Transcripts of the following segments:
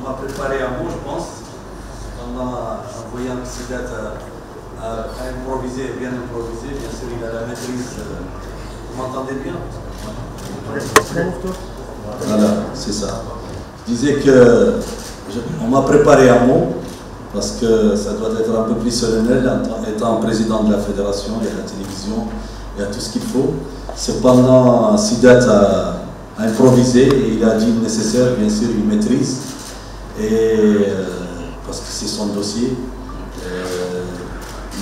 On m'a préparé un mot, je pense, en voyant que Sidat a improvisé, bien improvisé. Bien sûr, il a la maîtrise. Vous m'entendez bien? Voilà, c'est ça. Je disais que on m'a préparé un mot parce que ça doit être un peu plus solennel. Étant président de la fédération, il y a la télévision, il y a tout ce qu'il faut. Cependant, Sidat a improvisé et il a dit le nécessaire, bien sûr, il maîtrise. Et parce que c'est son dossier,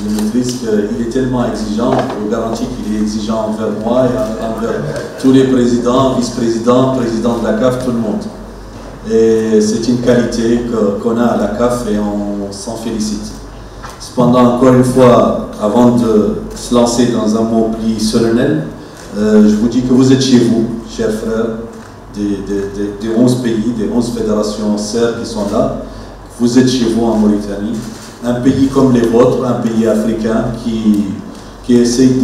il maîtrise qu'il est tellement exigeant, je vous garantis qu'il est exigeant envers moi et envers tous les présidents, vice-présidents, présidents de la CAF, tout le monde. Et c'est une qualité qu'on a à la CAF et on s'en félicite. Cependant, encore une fois, avant de se lancer dans un mot plus solennel, je vous dis que vous êtes chez vous, chers frères, des 11 pays, des 11 fédérations sœurs qui sont là. Vous êtes chez vous en Mauritanie, un pays comme les vôtres, un pays africain qui essaye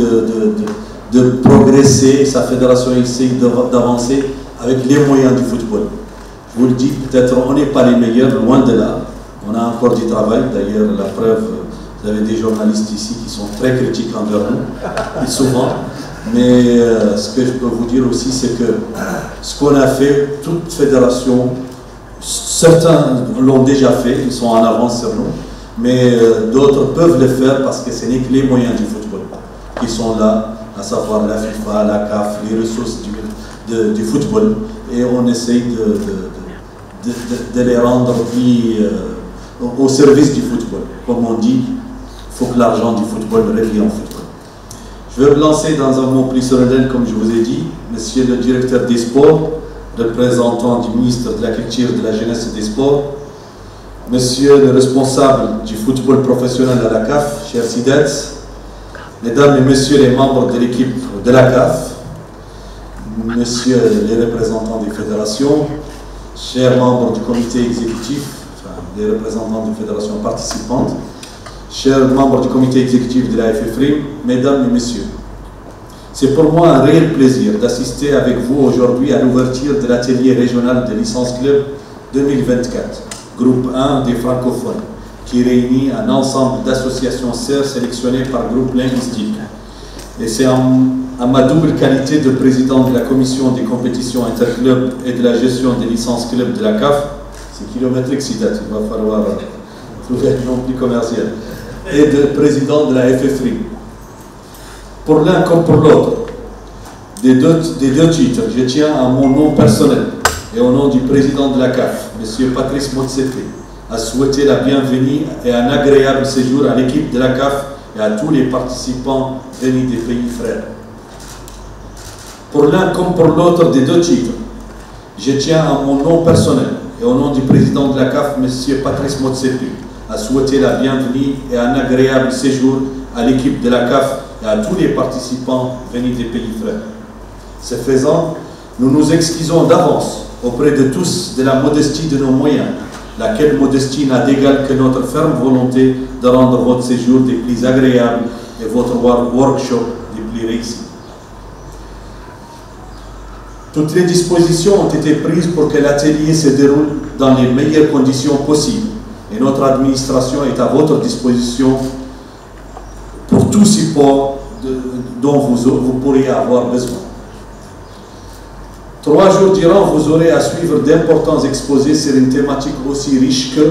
de progresser, sa fédération essaye d'avancer avec les moyens du football. Je vous le dis, peut-être on n'est pas les meilleurs, loin de là. On a encore du travail, d'ailleurs la preuve, vous avez des journalistes ici qui sont très critiques envers nous, et souvent. Mais ce que je peux vous dire aussi, c'est que ce qu'on a fait, toute fédération, certains l'ont déjà fait, ils sont en avance sur nous, mais d'autres peuvent le faire parce que ce n'est que les moyens du football qui sont là, à savoir la FIFA, la CAF, les ressources du football, et on essaye de les rendre au service du football. Comme on dit, il faut que l'argent du football revienne au football. Je vais me lancer dans un mot plus solennel, comme je vous ai dit. Monsieur le directeur des sports, représentant du ministre de la Culture, de la Jeunesse et des Sports, monsieur le responsable du football professionnel à la CAF, cher Sidat, mesdames et messieurs les membres de l'équipe de la CAF, messieurs les représentants des fédérations, chers membres du comité exécutif, enfin, les représentants des fédérations participantes, chers membres du comité exécutif de la FFRIM, mesdames et messieurs, c'est pour moi un réel plaisir d'assister avec vous aujourd'hui à l'ouverture de l'atelier régional de licence club 2024, groupe 1 des francophones, qui réunit un ensemble d'associations sœurs sélectionnées par groupe linguistique. Et c'est à ma double qualité de président de la commission des compétitions interclubs et de la gestion des licences clubs de la CAF, c'est kilométrique Sidat, il va falloir trouver un nom plus commercial, et de président de la FFRI. Pour l'un comme pour l'autre, des deux titres, je tiens à mon nom personnel et au nom du président de la CAF, M. Patrice Motsepe, à souhaiter la bienvenue et un agréable séjour à l'équipe de la CAF et à tous les participants venus des pays frères. Pour l'un comme pour l'autre des deux titres, je tiens à mon nom personnel et au nom du président de la CAF, M. Patrice Motsepe, à souhaiter la bienvenue et un agréable séjour à l'équipe de la CAF et à tous les participants venus des pays frères. Ce faisant, nous nous excusons d'avance auprès de tous de la modestie de nos moyens, laquelle modestie n'a d'égal que notre ferme volonté de rendre votre séjour des plus agréables et votre workshop des plus réussis. Toutes les dispositions ont été prises pour que l'atelier se déroule dans les meilleures conditions possibles. Et notre administration est à votre disposition pour tout support dont vous pourriez avoir besoin. 3 jours durant, vous aurez à suivre d'importants exposés sur une thématique aussi riche que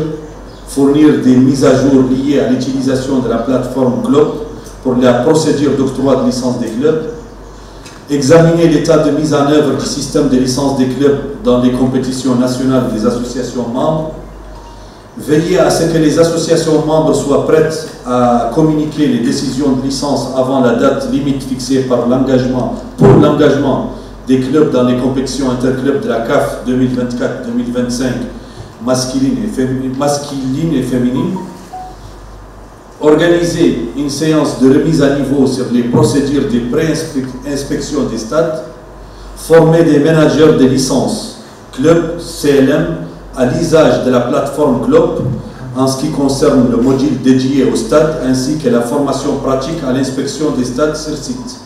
fournir des mises à jour liées à l'utilisation de la plateforme Globe pour la procédure d'octroi de licence des clubs, examiner l'état de mise en œuvre du système de licence des clubs dans les compétitions nationales des associations membres, veiller à ce que les associations membres soient prêtes à communiquer les décisions de licence avant la date limite fixée pour l'engagement des clubs dans les compétitions interclubs de la CAF 2024-2025 masculine et féminine, organiser une séance de remise à niveau sur les procédures de pré-inspection des stades, former des managers de licence club CLM à l'usage de la plateforme Globe en ce qui concerne le module dédié au stade ainsi que la formation pratique à l'inspection des stades sur site.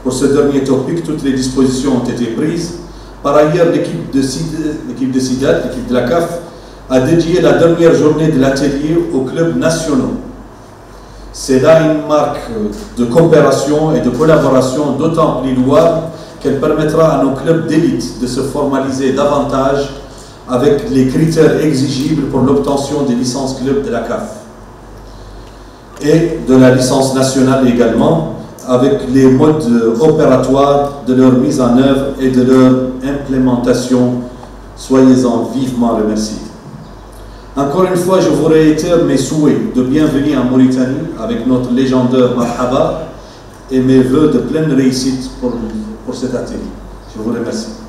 Pour ce dernier topic, toutes les dispositions ont été prises. Par ailleurs, l'équipe de Sidat, l'équipe de la CAF, a dédié la dernière journée de l'atelier aux clubs nationaux. C'est là une marque de coopération et de collaboration d'autant plus louable qu'elle permettra à nos clubs d'élite de se formaliser davantage avec les critères exigibles pour l'obtention des licences clubs de la CAF et de la licence nationale également, avec les modes opératoires de leur mise en œuvre et de leur implémentation. Soyez-en vivement remerciés. Encore une fois, je vous réitère mes souhaits de bienvenue en Mauritanie avec notre légendaire Marhaba et mes vœux de pleine réussite pour cet atelier. Je vous remercie.